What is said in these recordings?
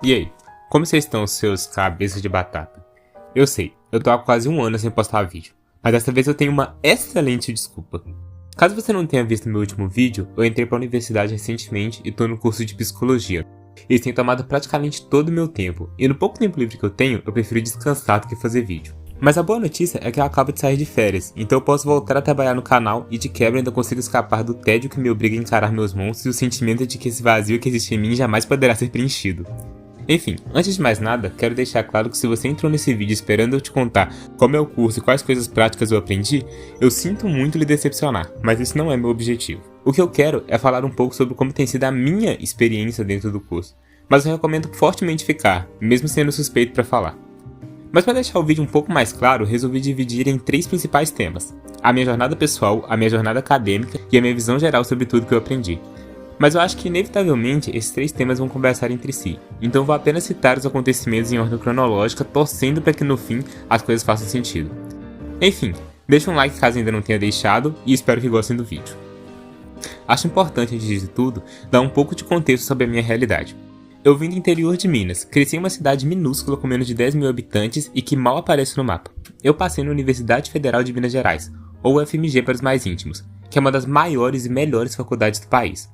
E aí, como vocês estão, seus cabeças de batata? Eu sei, eu tô há quase um ano sem postar vídeo, mas dessa vez eu tenho uma excelente desculpa. Caso você não tenha visto meu último vídeo, eu entrei pra universidade recentemente e tô no curso de psicologia. Isso tem tomado praticamente todo o meu tempo, e no pouco tempo livre que eu tenho, eu prefiro descansar do que fazer vídeo. Mas a boa notícia é que eu acabo de sair de férias, então eu posso voltar a trabalhar no canal e de quebra ainda consigo escapar do tédio que me obriga a encarar meus monstros e o sentimento de que esse vazio que existe em mim jamais poderá ser preenchido. Enfim, antes de mais nada, quero deixar claro que se você entrou nesse vídeo esperando eu te contar como é o curso e quais coisas práticas eu aprendi, eu sinto muito lhe decepcionar, mas isso não é meu objetivo. O que eu quero é falar um pouco sobre como tem sido a minha experiência dentro do curso, mas eu recomendo fortemente ficar, mesmo sendo suspeito para falar. Mas para deixar o vídeo um pouco mais claro, resolvi dividir em 3 principais temas: a minha jornada pessoal, a minha jornada acadêmica e a minha visão geral sobre tudo que eu aprendi. Mas eu acho que inevitavelmente esses 3 temas vão conversar entre si, então vou apenas citar os acontecimentos em ordem cronológica, torcendo para que no fim as coisas façam sentido. Enfim, deixa um like caso ainda não tenha deixado e espero que gostem do vídeo. Acho importante, antes de tudo, dar um pouco de contexto sobre a minha realidade. Eu vim do interior de Minas, cresci em uma cidade minúscula com menos de 10 mil habitantes e que mal aparece no mapa. Eu passei na Universidade Federal de Minas Gerais, ou UFMG para os mais íntimos, que é uma das maiores e melhores faculdades do país.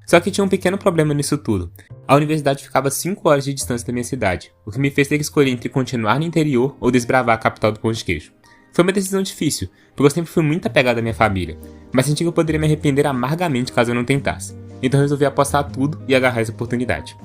Só que tinha um pequeno problema nisso tudo. A universidade ficava 5 horas de distância da minha cidade, o que me fez ter que escolher entre continuar no interior ou desbravar a capital do pão de queijo. Foi uma decisão difícil, porque eu sempre fui muito apegado à minha família, mas senti que eu poderia me arrepender amargamente caso eu não tentasse. Então resolvi apostar tudo e agarrar essa oportunidade.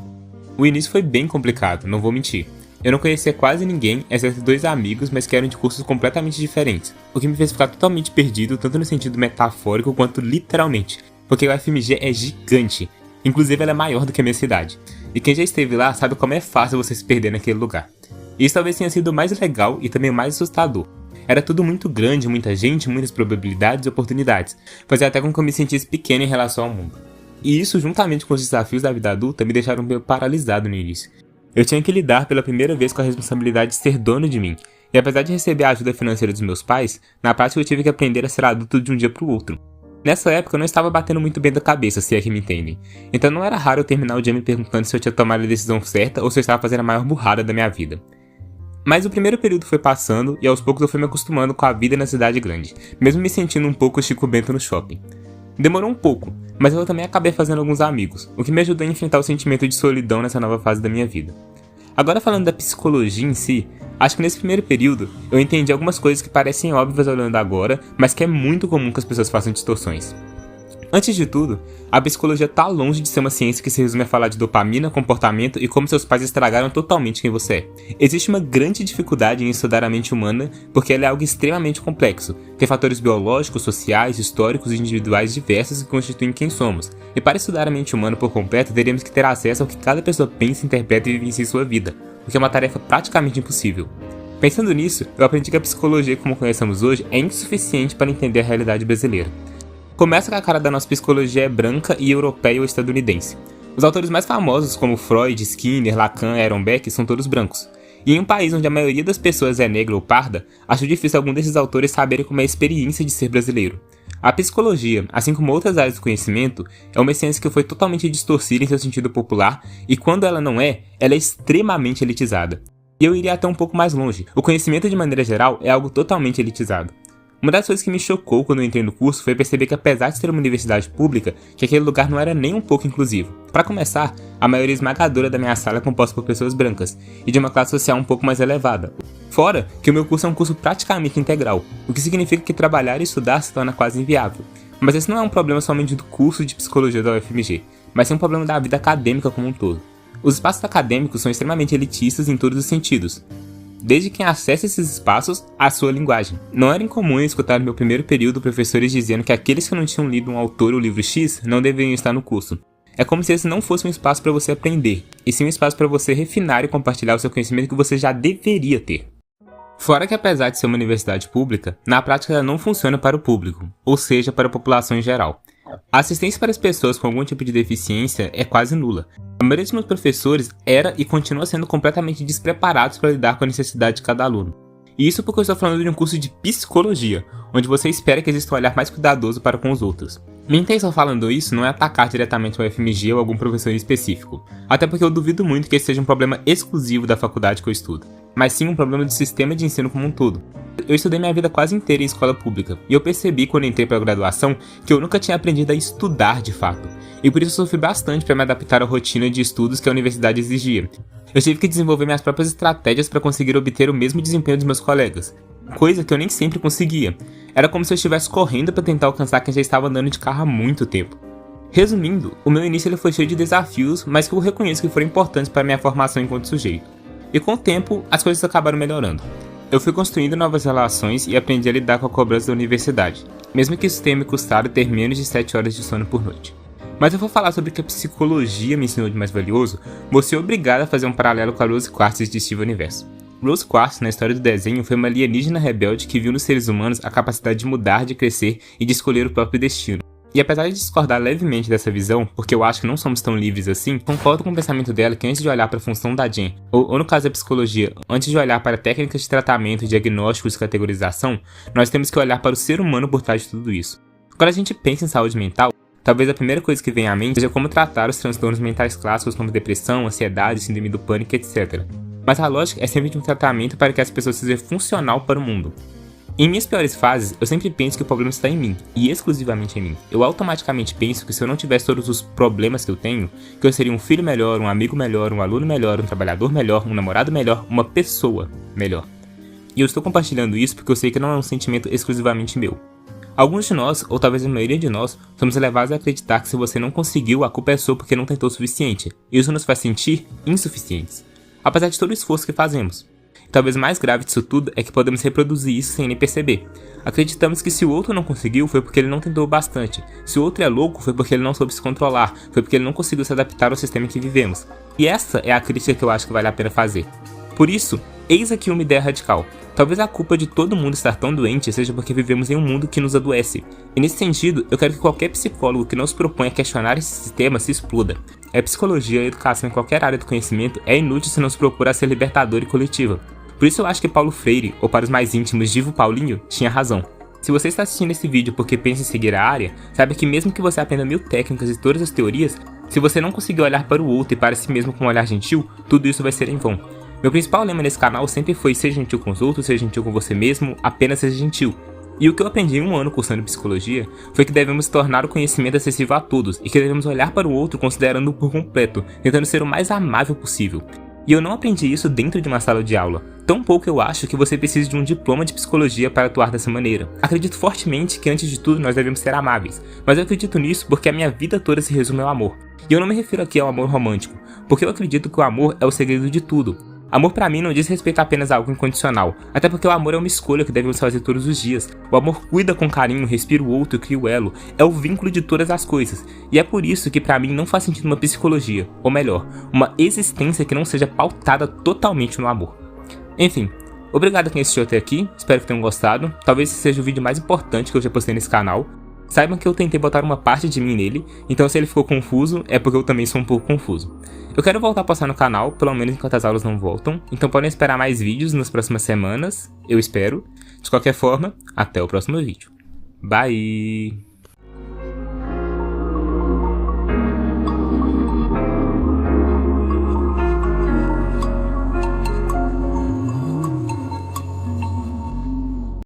O início foi bem complicado, não vou mentir. Eu não conhecia quase ninguém, exceto 2 amigos, mas que eram de cursos completamente diferentes, o que me fez ficar totalmente perdido, tanto no sentido metafórico quanto literalmente, porque o UFMG é gigante, inclusive ela é maior do que a minha cidade, e quem já esteve lá sabe como é fácil você se perder naquele lugar. Isso talvez tenha sido o mais legal e também o mais assustador. Era tudo muito grande, muita gente, muitas probabilidades e oportunidades, fazia até com que eu me sentisse pequeno em relação ao mundo. E isso, juntamente com os desafios da vida adulta, me deixaram meio paralisado no início. Eu tinha que lidar pela primeira vez com a responsabilidade de ser dono de mim, e apesar de receber a ajuda financeira dos meus pais, na prática eu tive que aprender a ser adulto de um dia para o outro. Nessa época eu não estava batendo muito bem da cabeça, se é que me entendem, então não era raro eu terminar o dia me perguntando se eu tinha tomado a decisão certa ou se eu estava fazendo a maior burrada da minha vida. Mas o primeiro período foi passando e aos poucos eu fui me acostumando com a vida na cidade grande, mesmo me sentindo um pouco Chico Bento no shopping. Demorou um pouco, mas eu também acabei fazendo alguns amigos, o que me ajudou a enfrentar o sentimento de solidão nessa nova fase da minha vida. Agora falando da psicologia em si, acho que nesse primeiro período eu entendi algumas coisas que parecem óbvias olhando agora, mas que é muito comum que as pessoas façam distorções. Antes de tudo, a psicologia tá longe de ser uma ciência que se resume a falar de dopamina, comportamento e como seus pais estragaram totalmente quem você é. Existe uma grande dificuldade em estudar a mente humana porque ela é algo extremamente complexo, tem fatores biológicos, sociais, históricos e individuais diversos que constituem quem somos. E para estudar a mente humana por completo, teríamos que ter acesso ao que cada pessoa pensa, interpreta e vivencia em sua vida, o que é uma tarefa praticamente impossível. Pensando nisso, eu aprendi que a psicologia como conhecemos hoje é insuficiente para entender a realidade brasileira. Começa que a cara da nossa psicologia é branca e europeia ou estadunidense. Os autores mais famosos como Freud, Skinner, Lacan e Aaron Beck são todos brancos. E em um país onde a maioria das pessoas é negra ou parda, acho difícil algum desses autores saberem como é a experiência de ser brasileiro. A psicologia, assim como outras áreas do conhecimento, é uma ciência que foi totalmente distorcida em seu sentido popular e quando ela não é, ela é extremamente elitizada. E eu iria até um pouco mais longe, o conhecimento de maneira geral é algo totalmente elitizado. Uma das coisas que me chocou quando eu entrei no curso foi perceber que apesar de ser uma universidade pública, que aquele lugar não era nem um pouco inclusivo. Para começar, a maioria esmagadora da minha sala é composta por pessoas brancas, e de uma classe social um pouco mais elevada. Fora que o meu curso é um curso praticamente integral, o que significa que trabalhar e estudar se torna quase inviável. Mas esse não é um problema somente do curso de psicologia da UFMG, mas sim um problema da vida acadêmica como um todo. Os espaços acadêmicos são extremamente elitistas em todos os sentidos, desde quem acessa esses espaços à sua linguagem. Não era incomum escutar no meu primeiro período professores dizendo que aqueles que não tinham lido um autor ou livro X não deveriam estar no curso. É como se esse não fosse um espaço para você aprender, e sim um espaço para você refinar e compartilhar o seu conhecimento que você já deveria ter. Fora que apesar de ser uma universidade pública, na prática ela não funciona para o público, ou seja, para a população em geral. A assistência para as pessoas com algum tipo de deficiência é quase nula. A maioria dos meus professores era e continua sendo completamente despreparados para lidar com a necessidade de cada aluno. E isso porque eu estou falando de um curso de psicologia, onde você espera que exista um olhar mais cuidadoso para com os outros. Minha intenção falando isso não é atacar diretamente o FMG ou algum professor em específico, até porque eu duvido muito que esse seja um problema exclusivo da faculdade que eu estudo, mas sim um problema do sistema de ensino como um todo. Eu estudei minha vida quase inteira em escola pública, e eu percebi quando entrei para a graduação que eu nunca tinha aprendido a estudar de fato, e por isso eu sofri bastante para me adaptar à rotina de estudos que a universidade exigia. Eu tive que desenvolver minhas próprias estratégias para conseguir obter o mesmo desempenho dos meus colegas, coisa que eu nem sempre conseguia. Era como se eu estivesse correndo para tentar alcançar quem já estava andando de carro há muito tempo. Resumindo, o meu início ele foi cheio de desafios, mas que eu reconheço que foram importantes para minha formação enquanto sujeito. E com o tempo, as coisas acabaram melhorando. Eu fui construindo novas relações e aprendi a lidar com a cobrança da universidade, mesmo que isso tenha me custado ter menos de 7 horas de sono por noite. Mas eu vou falar sobre o que a psicologia me ensinou de mais valioso, vou ser obrigado a fazer um paralelo com a Rose Quartz de Steven Universo. Rose Quartz, na história do desenho, foi uma alienígena rebelde que viu nos seres humanos a capacidade de mudar, de crescer e de escolher o próprio destino. E apesar de discordar levemente dessa visão, porque eu acho que não somos tão livres assim, concordo com o pensamento dela que antes de olhar para a função da Jen, ou no caso da psicologia, antes de olhar para técnicas de tratamento, diagnósticos e categorização, nós temos que olhar para o ser humano por trás de tudo isso. Quando a gente pensa em saúde mental, talvez a primeira coisa que vem à mente seja como tratar os transtornos mentais clássicos como depressão, ansiedade, síndrome do pânico, etc. Mas a lógica é sempre de um tratamento para que as pessoas sejam funcional para o mundo. Em minhas piores fases, eu sempre penso que o problema está em mim, e exclusivamente em mim. Eu automaticamente penso que se eu não tivesse todos os problemas que eu tenho, que eu seria um filho melhor, um amigo melhor, um aluno melhor, um trabalhador melhor, um namorado melhor, uma pessoa melhor. E eu estou compartilhando isso porque eu sei que não é um sentimento exclusivamente meu. Alguns de nós, ou talvez a maioria de nós, somos levados a acreditar que se você não conseguiu, a culpa é sua porque não tentou o suficiente. E isso nos faz sentir insuficientes, apesar de todo o esforço que fazemos. E talvez o mais grave disso tudo é que podemos reproduzir isso sem nem perceber. Acreditamos que se o outro não conseguiu, foi porque ele não tentou bastante. Se o outro é louco, foi porque ele não soube se controlar, foi porque ele não conseguiu se adaptar ao sistema em que vivemos. E essa é a crítica que eu acho que vale a pena fazer. Por isso, eis aqui uma ideia radical. Talvez a culpa de todo mundo estar tão doente seja porque vivemos em um mundo que nos adoece. E nesse sentido, eu quero que qualquer psicólogo que não se propõe a questionar esse sistema se exploda. A psicologia e a educação em qualquer área do conhecimento é inútil se não se propor a ser libertadora e coletiva. Por isso eu acho que Paulo Freire, ou para os mais íntimos, Divo Paulinho, tinha razão. Se você está assistindo esse vídeo porque pensa em seguir a área, saiba que mesmo que você aprenda 1000 técnicas e todas as teorias, se você não conseguir olhar para o outro e para si mesmo com um olhar gentil, tudo isso vai ser em vão. Meu principal lema nesse canal sempre foi ser gentil com os outros, ser gentil com você mesmo, apenas seja gentil. E o que eu aprendi em um ano cursando psicologia foi que devemos tornar o conhecimento acessível a todos e que devemos olhar para o outro considerando-o por completo, tentando ser o mais amável possível. E eu não aprendi isso dentro de uma sala de aula. Tampouco eu acho que você precise de um diploma de psicologia para atuar dessa maneira. Acredito fortemente que antes de tudo nós devemos ser amáveis, mas eu acredito nisso porque a minha vida toda se resume ao amor. E eu não me refiro aqui ao amor romântico, porque eu acredito que o amor é o segredo de tudo. Amor pra mim não diz respeito a apenas a algo incondicional, até porque o amor é uma escolha que devemos fazer todos os dias. O amor cuida com carinho, respira o outro e cria o elo, é o vínculo de todas as coisas. E é por isso que pra mim não faz sentido uma psicologia, ou melhor, uma existência que não seja pautada totalmente no amor. Enfim, obrigado a quem assistiu até aqui, espero que tenham gostado, talvez esse seja o vídeo mais importante que eu já postei nesse canal. Saibam que eu tentei botar uma parte de mim nele, então se ele ficou confuso, é porque eu também sou um pouco confuso. Eu quero voltar a postar no canal, pelo menos enquanto as aulas não voltam, então podem esperar mais vídeos nas próximas semanas, eu espero. De qualquer forma, até o próximo vídeo. Bye!